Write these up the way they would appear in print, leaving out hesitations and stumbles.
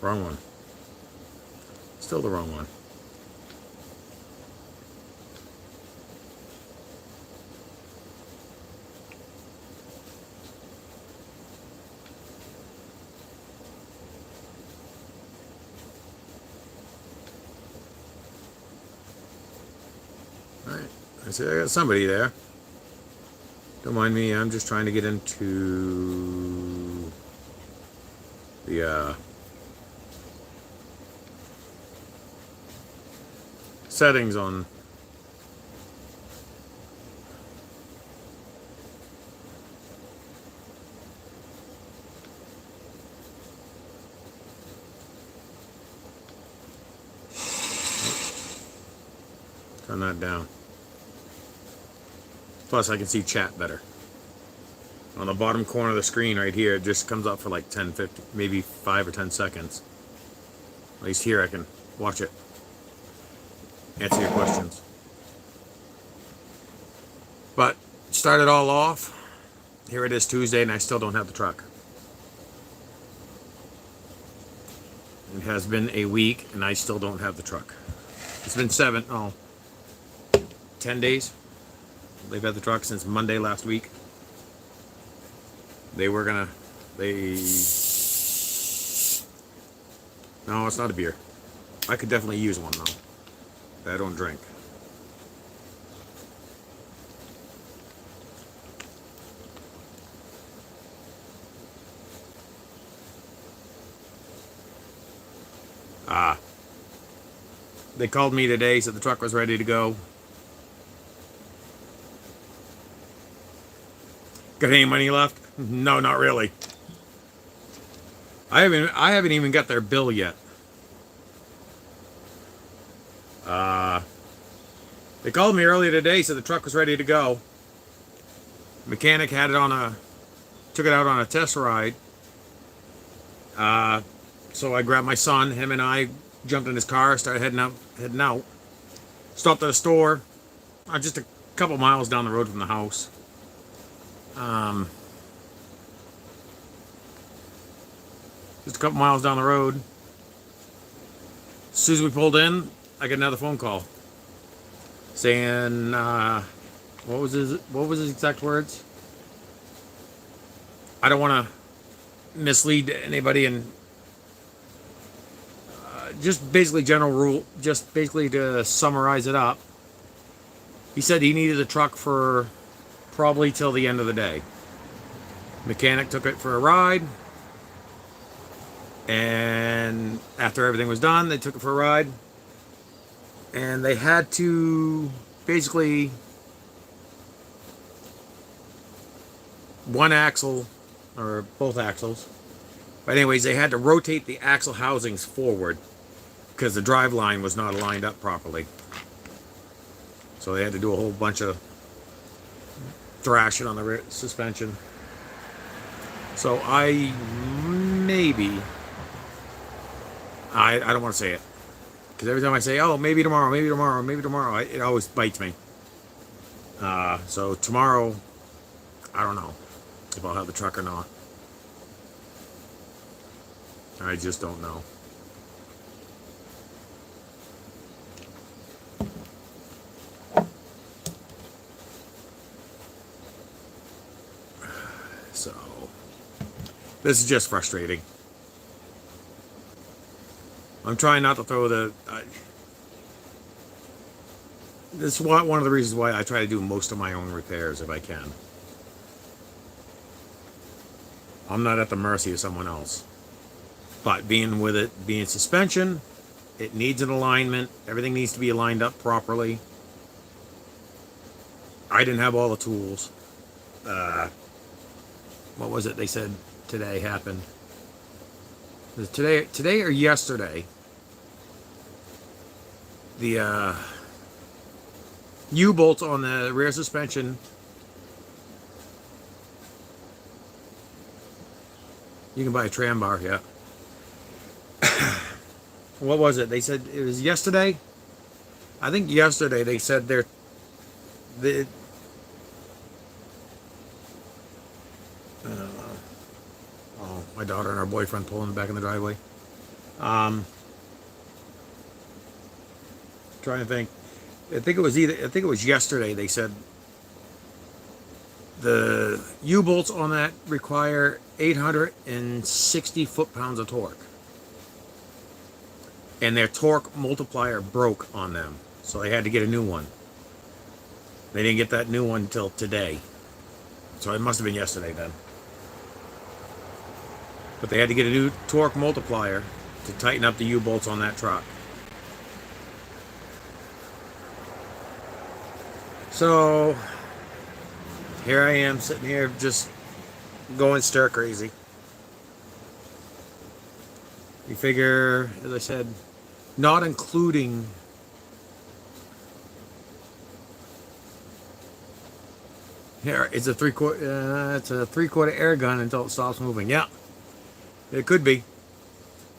Wrong one. Still the wrong one. Alright, I see I got somebody there. Don't mind me, I'm just trying to get into the settings on turn that down. Plus I can see chat better. On the bottom corner of the screen right here, it just comes up for like 10, 50, maybe 5 or 10 seconds. At least here I can watch it. Answer your questions. But start it all off. Here it is Tuesday and I still don't have the truck. It has been a week and I still don't have the truck. It's been 10 days. They've had the truck since Monday last week. No, it's not a beer. I could definitely use one though. I don't drink. They called me today, said the truck was ready to go. Got any money left? No, not really. I haven't even got their bill yet. They called me earlier today, said the truck was ready to go. Mechanic had it took it out on a test ride. So I grabbed my son, him and I jumped in his car, started heading out. Stopped at a store, just a couple miles down the road from the house. Just a couple miles down the road. As soon as we pulled in, I got another phone call saying, what was his exact words? I don't want to mislead anybody, and just basically general rule, just basically to summarize it up. He said he needed the truck for probably till the end of the day. Mechanic took it for a ride, and after everything was done, they took it for a ride, and they had to basically one axle or both axles, but anyways, they had to rotate the axle housings forward because the drive line was not lined up properly. So they had to do a whole bunch of thrashing on the rear suspension. So I don't want to say it, because every time I say, oh, maybe tomorrow, it always bites me. So tomorrow, I don't know if I'll have the truck or not. I just don't know. So this is just frustrating. I'm trying not to throw this is one of the reasons why I try to do most of my own repairs if I can. I'm not at the mercy of someone else. But being suspension, it needs an alignment. Everything needs to be aligned up properly. I didn't have all the tools. What was it they said today happened? Was it today or yesterday? The U-bolts on the rear suspension. You can buy a tram bar, yeah. What was it? They said it was yesterday. I think yesterday they said oh, my daughter and her boyfriend pulling back in the driveway. Um, Trying to think. I think it was yesterday. They said the U-bolts on that require 860 foot-pounds of torque, and their torque multiplier broke on them, so they had to get a new one. They didn't get that new one until today, so it must have been yesterday then. But they had to get a new torque multiplier to tighten up the U-bolts on that truck. So here I am sitting here just going stir crazy. You figure, as I said, not including here, it's a three-quarter air gun until it stops moving. Yeah, it could be.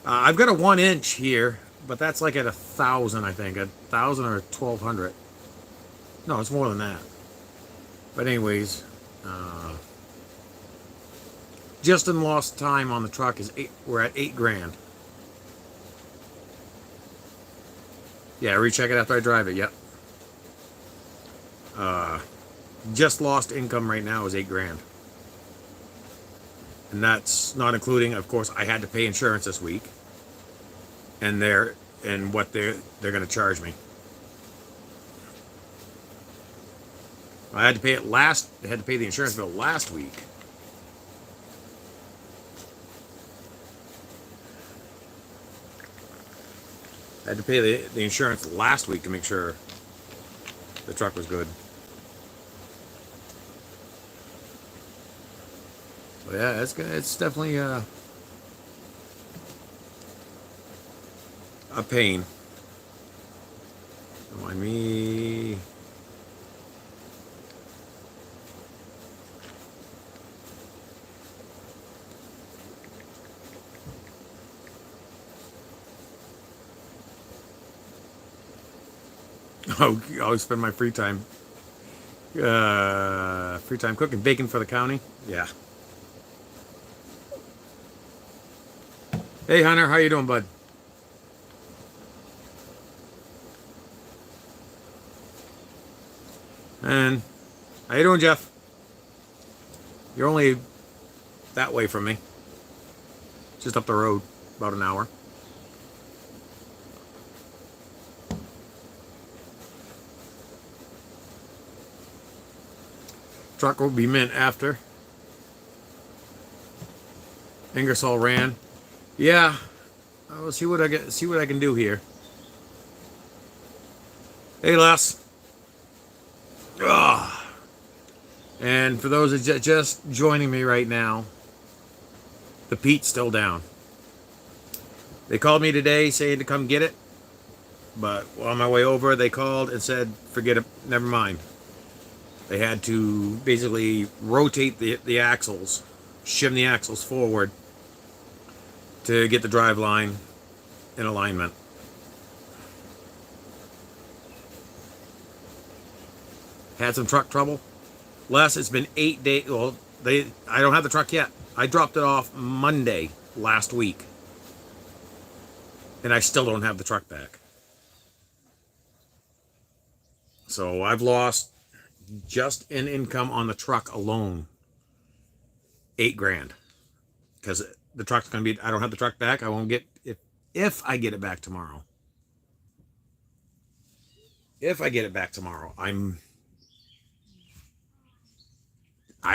I've got a 1 inch here, but that's like at 1,000, I think, 1,000 or 1,200. No, it's more than that. But anyways, just in lost time on the truck is we're at 8 grand. Yeah, recheck it after I drive it. Yep. Just lost income right now is 8 grand, and that's not including, of course, I had to pay insurance this week, and what they're going to charge me. I had to pay it last. I had to pay the insurance bill last week. I had to pay the insurance last week to make sure the truck was good. So yeah, it's definitely a pain. Don't mind me. Oh, I always spend my free time cooking bacon for the county. Yeah. Hey Hunter, how you doing, bud? And how you doing, Jeff? You're only that way from me, just up the road, about an hour. Truck will be mint after Ingersoll ran. Yeah, I'll see what I get. See what I can do here. Hey, Les. Ugh. And for those that just joining me right now, the Pete's still down. They called me today saying to come get it, but on my way over, they called and said, "Forget it. Never mind." They had to basically rotate the axles, shim the axles forward to get the drive line in alignment. Had some truck trouble. Les, it's been 8 days. Well, I don't have the truck yet. I dropped it off Monday last week, and I still don't have the truck back. So I've lost, just in income on the truck alone, 8 grand, because the truck's going to be, I don't have the truck back. I won't get it if I get it back tomorrow. If I get it back tomorrow, I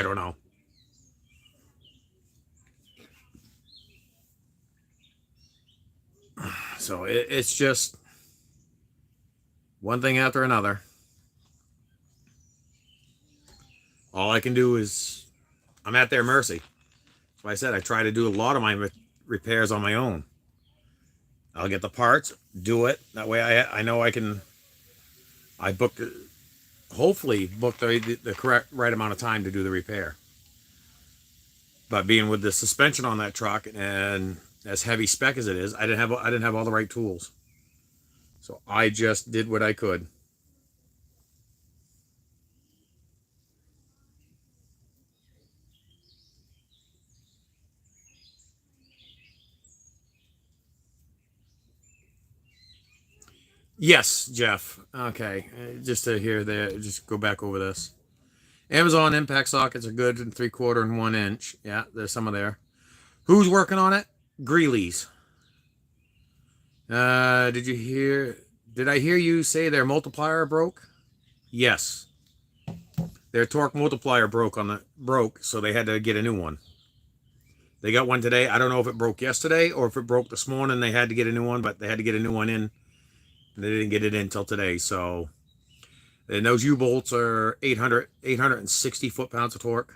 don't know. So it's just one thing after another. All I can do is, I'm at their mercy. That's why I said I try to do a lot of my repairs on my own. I'll get the parts, do it. That way I know I can, I booked, hopefully book the correct right amount of time to do the repair. But being with the suspension on that truck and as heavy spec as it is, I didn't have all the right tools. So I just did what I could. Yes, Jeff. Okay, just to hear that, just go back over this. Amazon impact sockets are good in 3/4 and 1 inch. Yeah, there's some of there. Who's working on it? Greeley's. Did you hear? Did I hear you say their multiplier broke? Yes, their torque multiplier broke, so they had to get a new one. They got one today. I don't know if it broke yesterday or if it broke this morning. They had to get a new one, but they had to get a new one in. They didn't get it in until today. So, and those U-bolts are 860 foot-pounds of torque.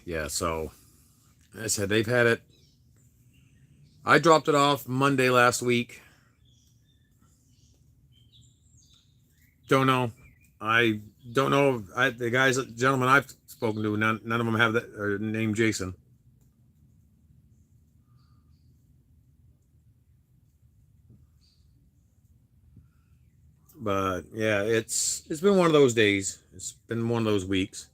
Yeah, so I said they've had it. I dropped it off Monday last week. Don't know. I don't know. The guys, gentlemen I've spoken to, none of them have that or named Jason. But yeah, it's been one of those days. It's been one of those weeks.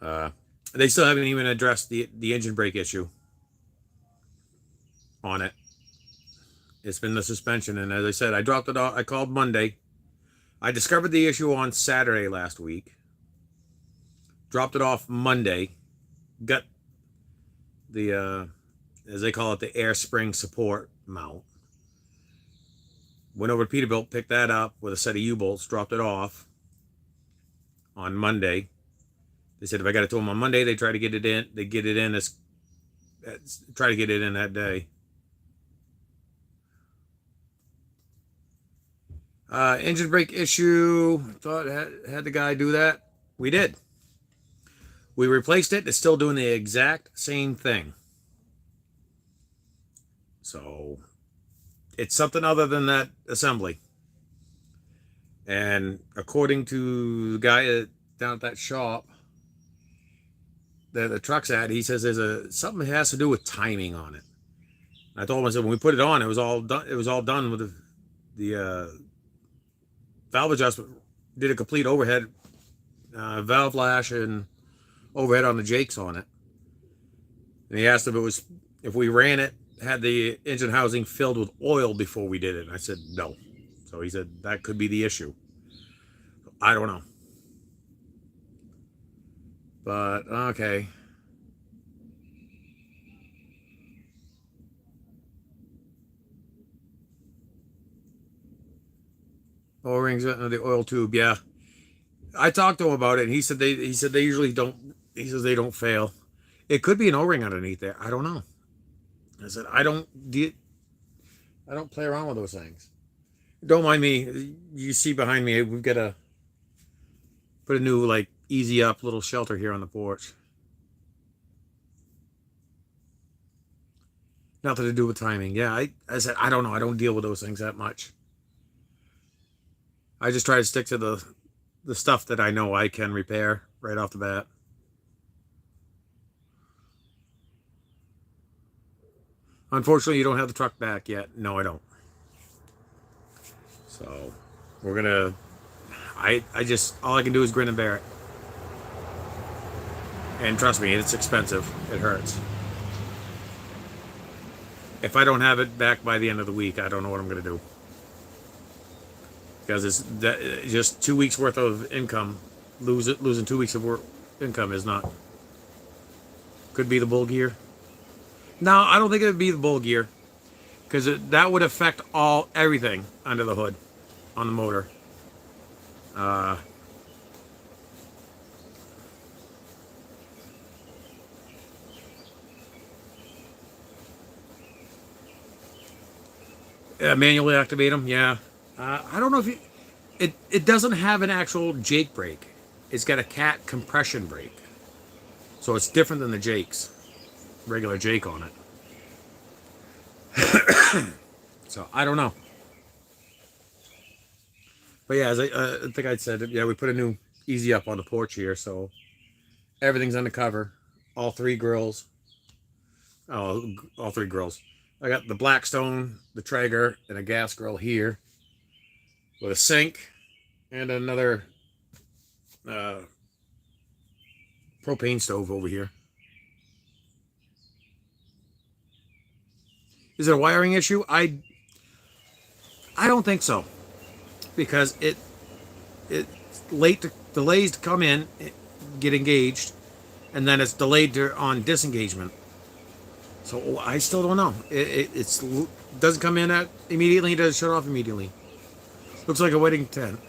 Uh, they still haven't even addressed the engine brake issue on it. It's been the suspension, and as I said, I dropped it off. I called Monday. I discovered the issue on Saturday last week. Dropped it off Monday. Got the as they call it, the air spring support mount. Went over to Peterbilt, picked that up with a set of U-bolts, dropped it off on Monday. They said if I got it to them on Monday, they try to get it in. They get it in try to get it in that day. Engine brake issue. Thought had the guy do that. We did. We replaced it. It's still doing the exact same thing. So it's something other than that assembly. And according to the guy down at that shop that the truck's at, he says there's something that has to do with timing on it. I told him, I said, when we put it on, it was all done. It was all done with the valve adjustment. Did a complete overhead valve lash and overhead on the jakes on it. And he asked if we ran it, had the engine housing filled with oil before we did it. And I said no. So he said that could be the issue. I don't know. But okay. O-rings in the oil tube, yeah. I talked to him about it, and he said they usually don't. He says they don't fail. It could be an O-ring underneath there. I don't know. I said I don't play around with those things. Don't mind me. You see behind me, we've got to put a new like easy up little shelter here on the porch. Nothing to do with timing. Yeah, I said I don't know. I don't deal with those things that much. I just try to stick to the stuff that I know I can repair right off the bat. Unfortunately, you don't have the truck back yet. No, I don't. So we're gonna. I just all I can do is grin and bear it. And trust me, it's expensive. It hurts. If I don't have it back by the end of the week, I don't know what I'm gonna do. Because just 2 weeks worth of income. Losing 2 weeks of work income is not. Could be the bull gear. No, I don't think it would be the bull gear because that would affect everything under the hood on the motor. Uh, Manually activate them, yeah. I don't know if it doesn't have an actual Jake brake. It's got a cat compression brake, so it's different than the Jake's regular Jake on it. So I don't know. But yeah, as I think I said, yeah, we put a new easy up on the porch here, so everything's undercover. all three grills. Oh, all three grills. I got the Blackstone, the Traeger, and a gas grill here with a sink and another uh, propane stove over here. Is it a wiring issue? I don't think so, because it late delays to come in, get engaged, and then it's delayed on disengagement. So I still don't know. It's doesn't come in at immediately. It doesn't shut off immediately. Looks like a wedding tent.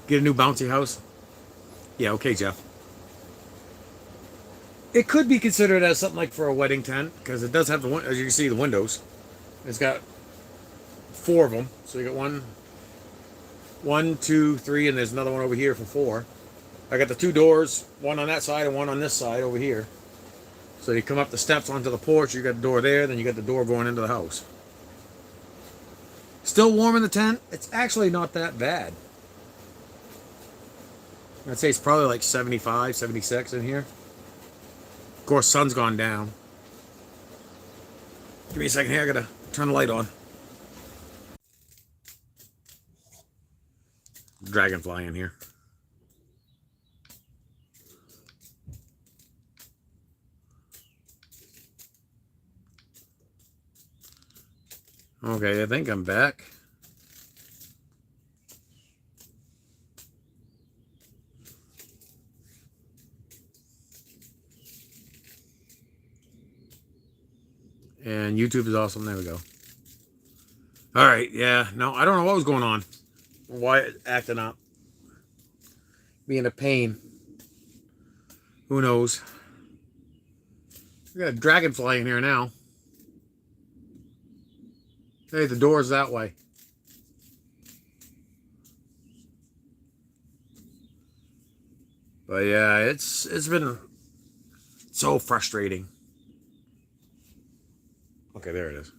Get a new bouncy house. Yeah, okay, Jeff. It could be considered as something like for a wedding tent, because it does have the, as you can see, the windows. It's got 4 of them. So you got one, 2, 3, and there's another one over here for 4. I got the 2 doors, one on that side and one on this side over here. So you come up the steps onto the porch, you got the door there, then you got the door going into the house. Still warm in the tent. It's actually not that bad. I'd say it's probably like 75, 76 in here. Of course, sun's gone down. Give me a second here, I gotta turn the light on. Dragonfly in here. Okay, I think I'm back. And YouTube is awesome. There we go. All right, yeah. No, I don't know what was going on. Why it acting up. Being a pain. Who knows? We got a dragonfly in here now. Hey, the door's that way. But yeah, it's been so frustrating. Okay, there it is.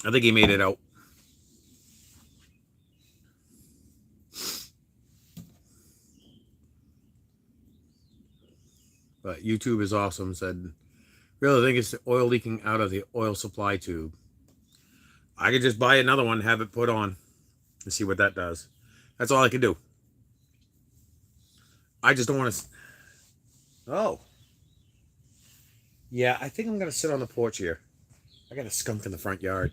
I think he made it out. But YouTube is awesome. Said, really think it's the oil leaking out of the oil supply tube. I could just buy another one, have it put on, and see what that does. That's all I can do. I just don't want to. Oh. Yeah, I think I'm going to sit on the porch here. I got a skunk in the front yard.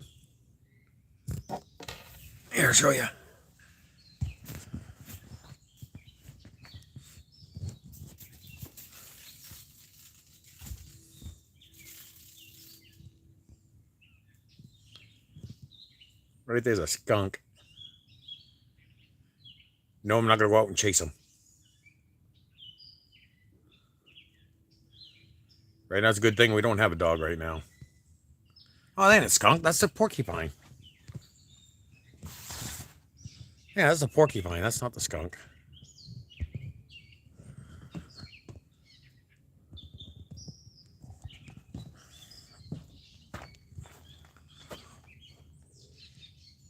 Here, I'll show you. Right there's a skunk. No, I'm not going to go out and chase him. Right now, it's a good thing we don't have a dog right now. Oh, that ain't a skunk. That's a porcupine. Yeah, that's a porcupine. That's not the skunk.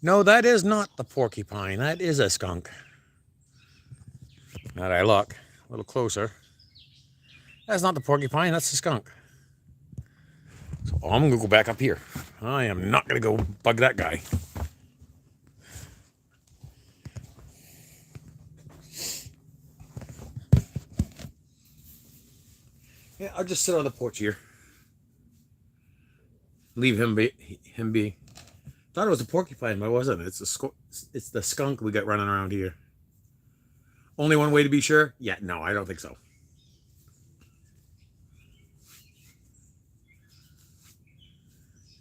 No, that is not the porcupine. That is a skunk. Now that I look a little closer. That's not the porcupine. That's the skunk. So I'm going to go back up here. I am not going to go bug that guy. Yeah, I'll just sit on the porch here. Leave him be. Thought it was a porcupine, but it wasn't. It's the skunk we got running around here. Only one way to be sure? Yeah, no, I don't think so.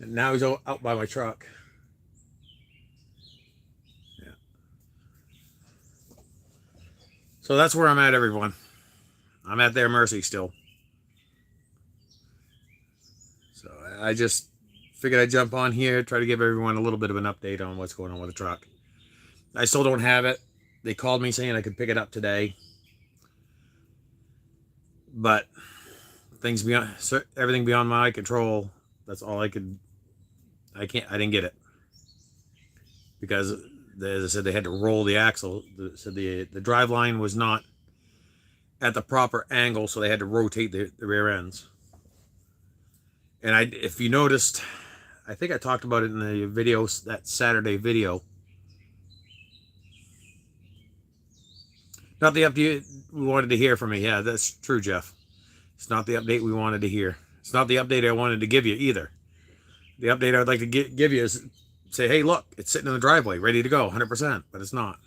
And now he's out by my truck. Yeah. So that's where I'm at, everyone. I'm at their mercy still. So I just figured I'd jump on here, try to give everyone a little bit of an update on what's going on with the truck. I still don't have it. They called me saying I could pick it up today. But everything beyond my control, that's all I didn't get it. because, as I said, they had to roll the axle. So the drive line was not at the proper angle, so they had to rotate the rear ends. And if you noticed, I think I talked about it in the video, that Saturday video. Not the update we wanted to hear from me. Yeah, that's true, Jeff. It's not the update we wanted to hear. It's not the update I wanted to give you either. The update I would like to give you is say, hey, look, it's sitting in the driveway, ready to go, 100%, but it's not.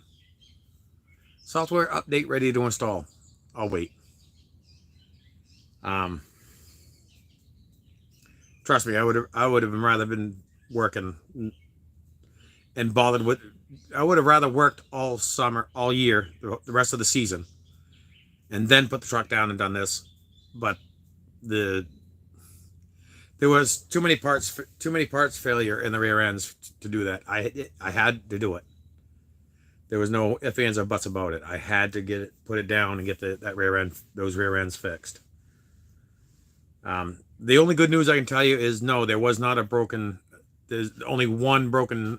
Software update ready to install. I'll wait. Trust me, I would have rather been working and bothered with. I would have rather worked all summer, all year, the rest of the season, and then put the truck down and done this. But there was too many parts failure in the rear ends to do that. I had to do it. There was no ifs, ands, or buts about it. I had to put it down and get those rear ends fixed. The only good news I can tell you is no, there was not a broken. There's only one broken.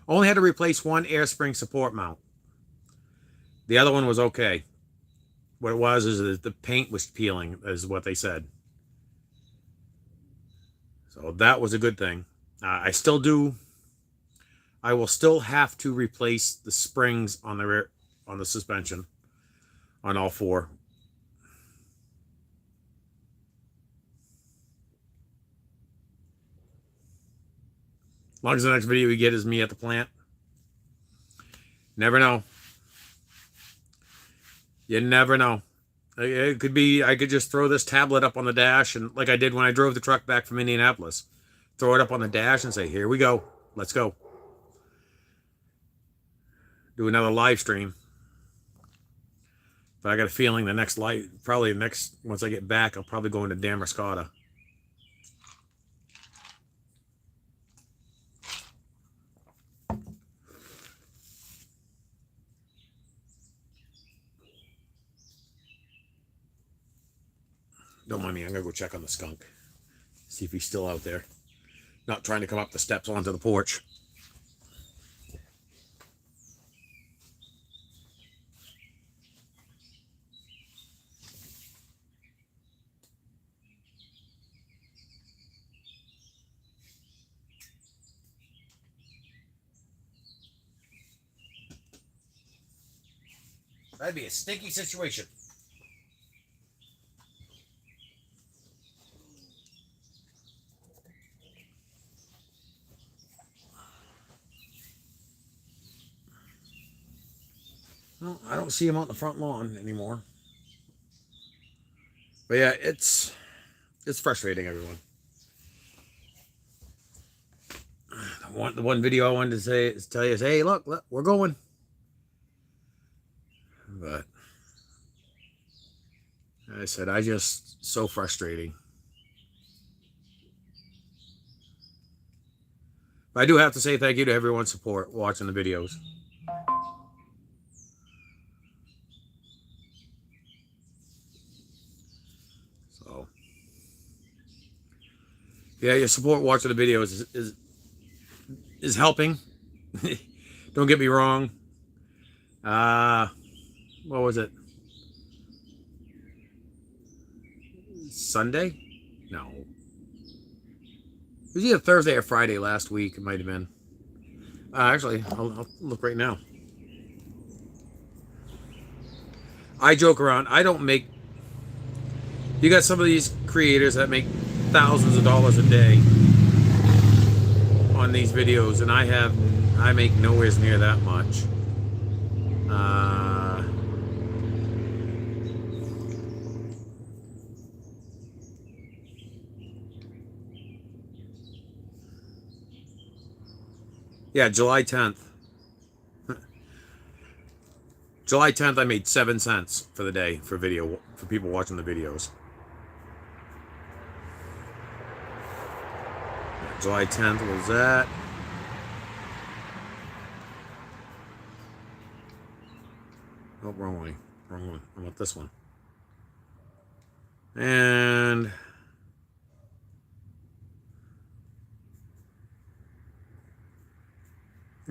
Only had to replace one air spring support mount. The other one was okay. What it was is the paint was peeling, is what they said. So that was a good thing. I will still have to replace the springs on the suspension on all four. As long as the next video we get is me at the plant. Never know. You never know. It could be I could just throw this tablet up on the dash, and like I did when I drove the truck back from Indianapolis, throw it up on the dash and say, here we go. Let's go. Do another live stream. But I got a feeling once I get back, I'll probably go into Damariscotta. Don't mind me, I'm gonna go check on the skunk. See if he's still out there. Not trying to come up the steps onto the porch. That'd be a stinky situation. Well, I don't see him on the front lawn anymore. But yeah, it's frustrating, everyone. The one video I wanted to tell you is, hey, look, we're going. But I said, so frustrating. But I do have to say thank you to everyone's support watching the videos. So, yeah, your support watching the videos is helping. Don't get me wrong. What was it? Sunday? No. It was either Thursday or Friday last week. It might have been. Actually, I'll look right now. I joke around. I don't make. You got some of these creators that make thousands of dollars a day on these videos, and I make nowhere near that much. Yeah, July 10th. July 10th, I made 7 cents for the day for people watching the videos. July 10th was that. Oh, wrong one. I want this one. And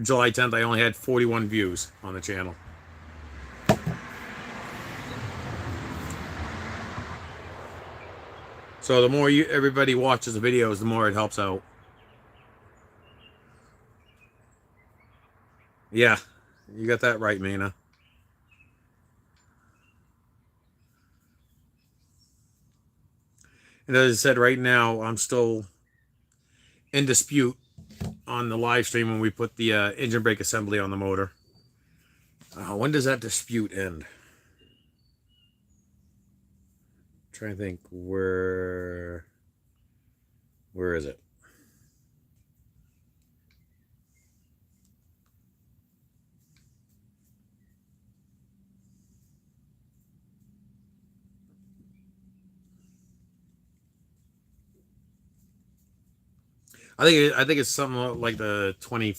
July 10th, I only had 41 views on the channel. So the more everybody watches the videos, the more it helps out. Yeah, you got that right, Mina. And as I said, right now, I'm still in dispute on the live stream when we put the engine brake assembly on the motor. When does that dispute end? I'm trying to think where is it? I think it's something like the 20.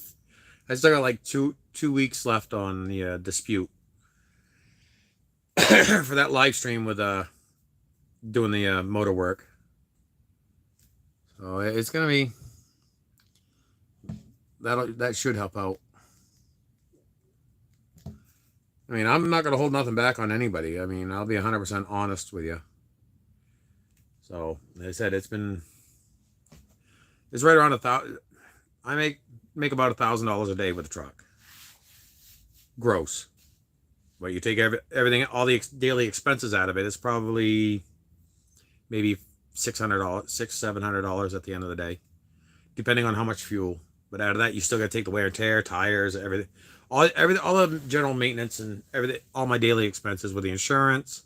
I still got like two weeks left on the dispute for that live stream with doing the motor work. So it's gonna be that should help out. I mean, I'm not gonna hold nothing back on anybody. I mean, I'll be 100% honest with you. So, like I said, it's right around $1,000. I make about $1,000 a day with the truck, gross. But you take everything, all the daily expenses out of it, it's probably maybe $600, $700 at the end of the day, depending on how much fuel. But out of that, you still got to take the wear and tear, tires, everything, all the general maintenance and everything, all my daily expenses with the insurance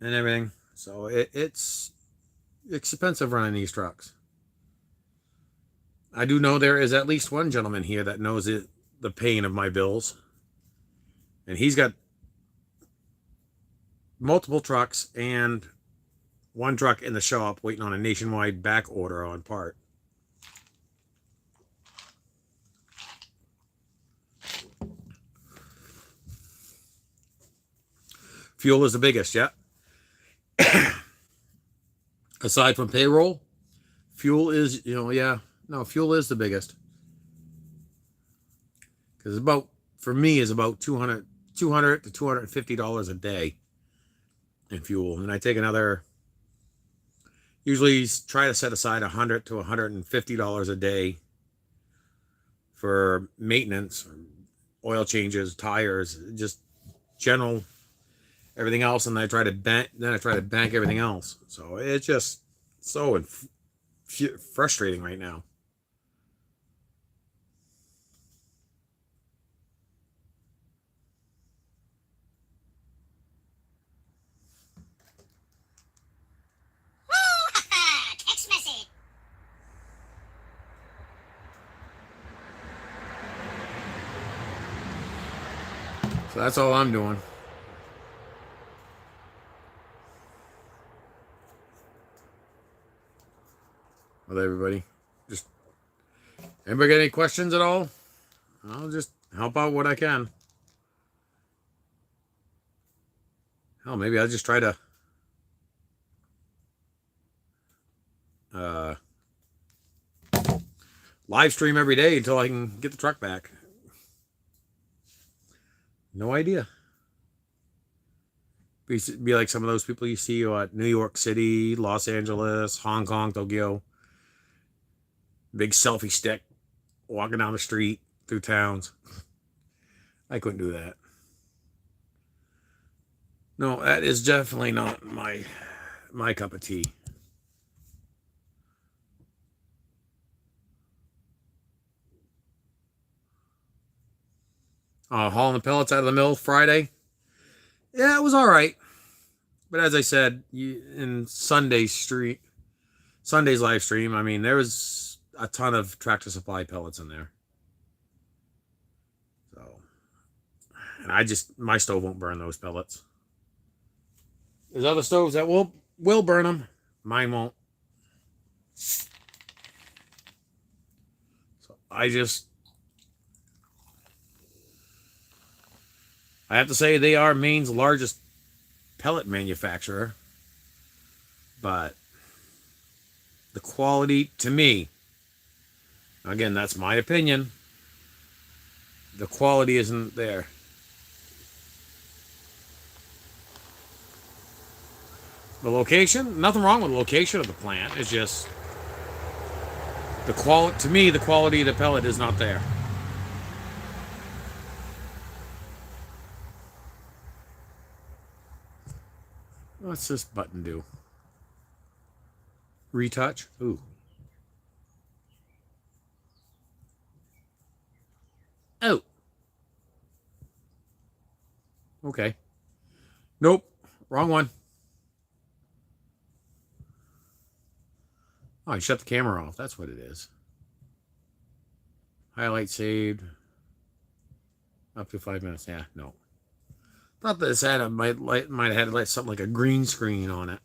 and everything. So it's expensive running these trucks. I do know there is at least one gentleman here that knows the pain of my bills, and he's got multiple trucks and one truck in the shop waiting on a nationwide back order on part. Fuel is the biggest, yeah. Aside from payroll, fuel is, fuel is the biggest. Because for me, is about $200 to $250 a day in fuel. And I take usually try to set aside $100 to $150 a day for maintenance, oil changes, tires, just general everything else, and I try to bank everything else. So it's just so frustrating right now. Text message. So that's all I'm doing. With everybody. Anybody got any questions at all? I'll just help out what I can. Hell, maybe I'll just try to live stream every day until I can get the truck back. No idea. Be like some of those people you see at New York City, Los Angeles, Hong Kong, Tokyo. Big selfie stick, walking down the street through towns. I couldn't do that. No, that is definitely not my cup of tea. Hauling the pellets out of the mill Friday. Yeah, it was all right. But as I said, in Sunday's live stream, I mean, there was a ton of Tractor Supply pellets in there. So, and my stove won't burn those pellets. There's other stoves that will burn them. Mine won't. So I have to say they are Maine's largest pellet manufacturer, but the quality, to me, again, that's my opinion, the quality isn't there. The location, nothing wrong with the location of the plant. It's just the quality. To me, the quality of the pellet is not there. What's this button do? Retouch. Ooh. Oh. Okay. Nope. Wrong one. Oh, I shut the camera off. That's what it is. Highlight saved. Up to 5 minutes. Yeah, no. Thought this had a might have had like something like a green screen on it.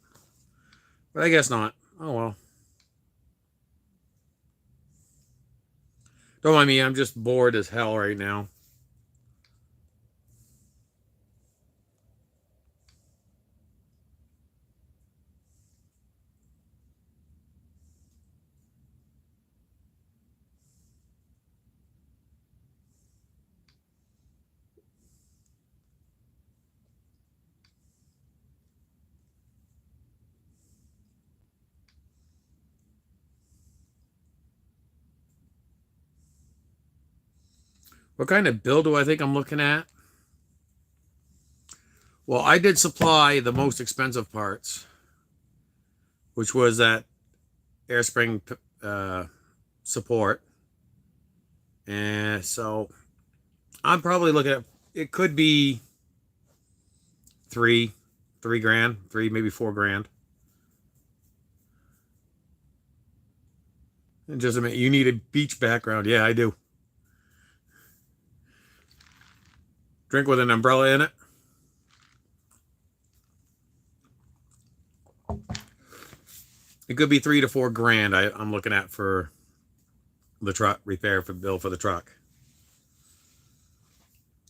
But I guess not. Oh well. Don't mind me, I'm just bored as hell right now. What kind of bill do I think I'm looking at? Well, I did supply the most expensive parts, which was that air spring support. And so I'm probably looking at, it could be three grand, maybe 4 grand. And just a minute, you need a beach background. Yeah, I do. Drink with an umbrella in it. It could be 3 to 4 grand I'm looking at for the truck repair for bill for the truck.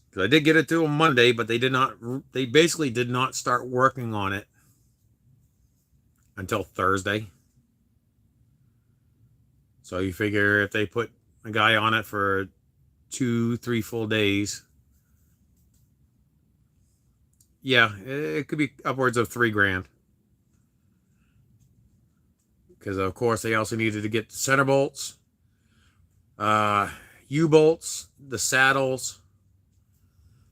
Because I did get it to them Monday, but they basically did not start working on it until Thursday. So you figure if they put a guy on it for 2-3 full days, yeah, it could be upwards of 3 grand. Because of course they also needed to get the center bolts, U-bolts, the saddles.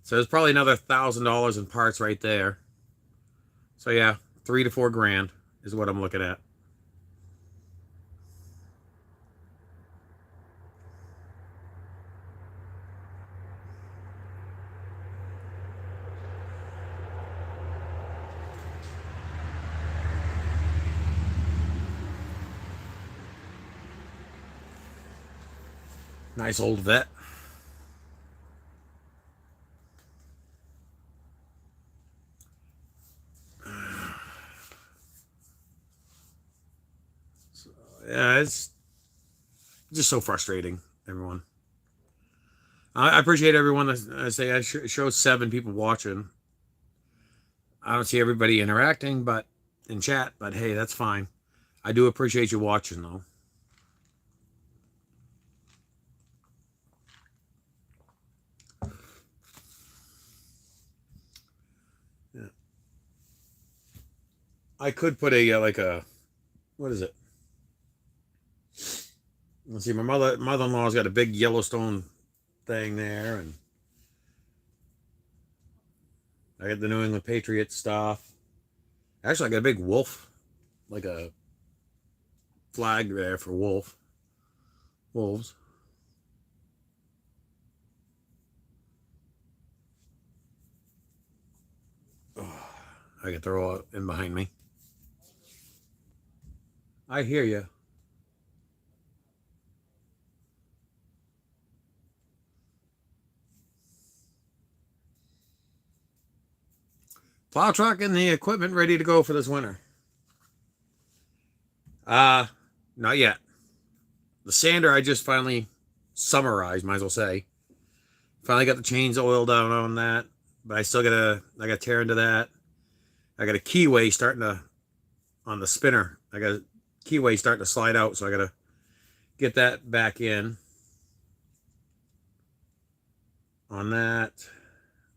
So there's probably another $1,000 in parts right there. So yeah, 3 to 4 grand is what I'm looking at. Nice old vet. So, yeah, it's just so frustrating, everyone. I appreciate everyone. I say I show 7 people watching. I don't see everybody interacting, but in chat. But hey, that's fine. I do appreciate you watching, though. Yeah. I could put a like a what is it? Let's see. My mother-in-law's got a big Yellowstone thing there, and I got the New England Patriots stuff. Actually, I got a big wolf, like a flag there for wolves. Oh, I can throw it in behind me. I hear you. Plow truck and the equipment ready to go for this winter. Not yet. The sander I just finally summarized, might as well say. Finally got the chains oiled down on that, but I still I gotta tear into that. I got a keyway starting to on the spinner. I got a keyway starting to slide out, so I gotta get that back in. on that.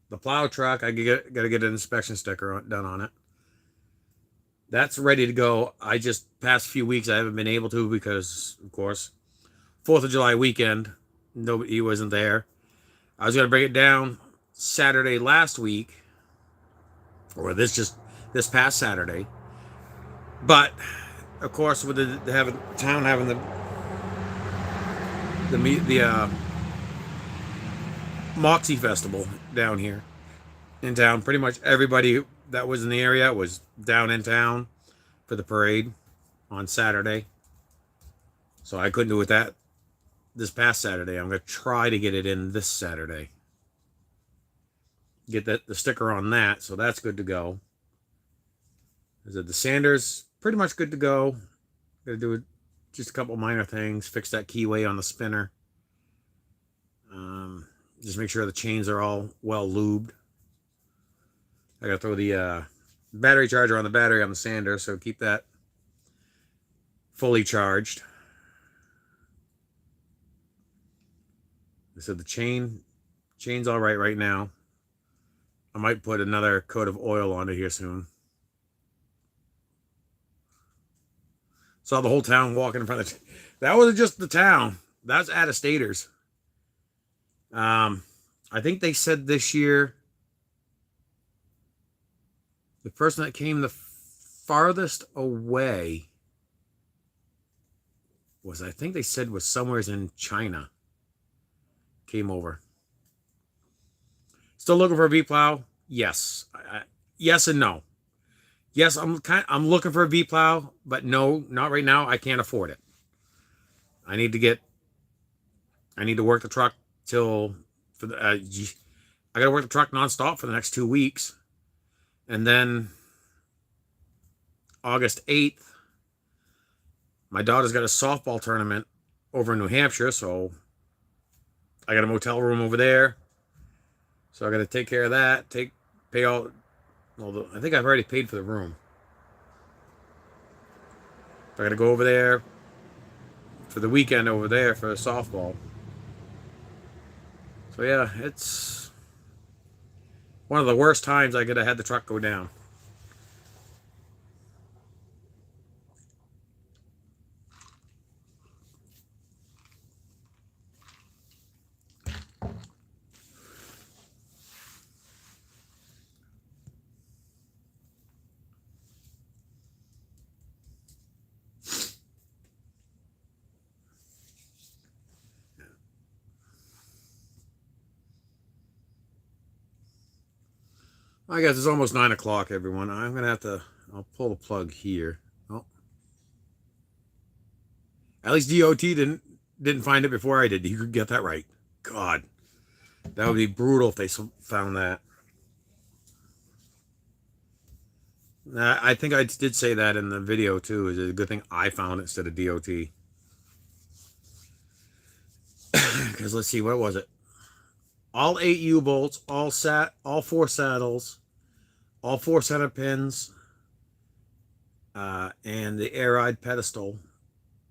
The plow truck, I got to get an inspection sticker done on it. That's ready to go. I just past few weeks I haven't been able to because, of course, 4th of July weekend, nobody he wasn't there. I was gonna bring it down Saturday last week, or this past Saturday, but of course with the having town having the Moxie Festival down here in town, pretty much everybody that was in the area was down in town for the parade on Saturday. So I couldn't do it that this past Saturday. I'm gonna try to get it in this Saturday. Get the sticker on that, so that's good to go. Is it the Sanders? Pretty much good to go. Gotta do just a couple minor things. Fix that keyway on the spinner. Just make sure the chains are all well lubed. I gotta throw the battery charger on the battery on the sander, so keep that fully charged. I said the chain's all right now. I might put another coat of oil on it here soon. Saw the whole town walking in front of that wasn't just the town. That's out-of-staters. I think they said this year the person that came the farthest away was, I think they said, was somewhere in China. Came over. Still looking for a V-plow? Yes. Yes and no. Yes, I'm looking for a V-plow, but no, not right now. I can't afford it. I need to work the truck till I got to work the truck nonstop for the next 2 weeks, and then August 8th, my daughter's got a softball tournament over in New Hampshire, so I got a motel room over there, so I got to take care of that. Pay all. Although I think I've already paid for the room. I got to go over there for the weekend over there for softball. So yeah, it's one of the worst times I could have had the truck go down. I guess it's almost 9 o'clock, everyone. I'm going to have to, I'll pull the plug here. Oh. At least DOT didn't find it before I did. You could get that right. God. That would be brutal if they found that. I think I did say that in the video too. Is a good thing I found it instead of DOT. Because let's see, what was it? All 8 U-bolts, all 4 saddles, all 4 center pins, and the air ride pedestal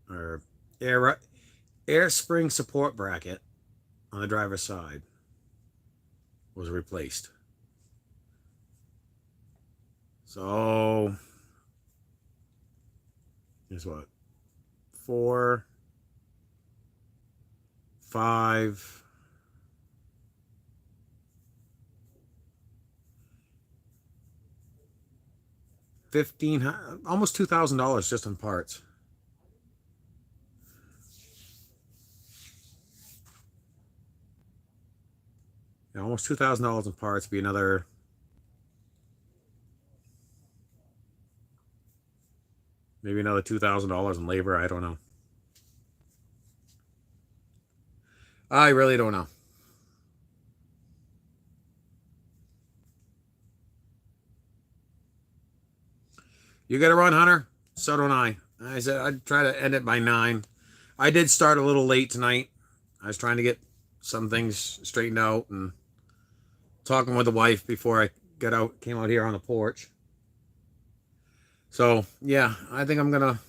or air spring support bracket on the driver's side was replaced. So here's what? 4, 5, 15, almost $2,000 just in parts. Yeah, almost $2,000 in parts. Be another maybe another $2,000 in labor. I don't know. I really don't know. You got to run, Hunter? So don't I. I said I'd try to end it by 9. I did start a little late tonight. I was trying to get some things straightened out and talking with the wife before I came out here on the porch. So, yeah, I think I'm going to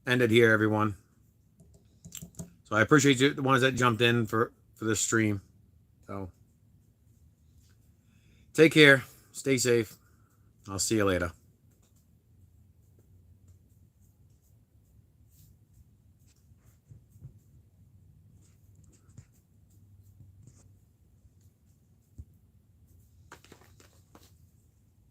end it here, everyone. So I appreciate you, the ones that jumped in for this stream. So, Take care. Stay safe. I'll see you later.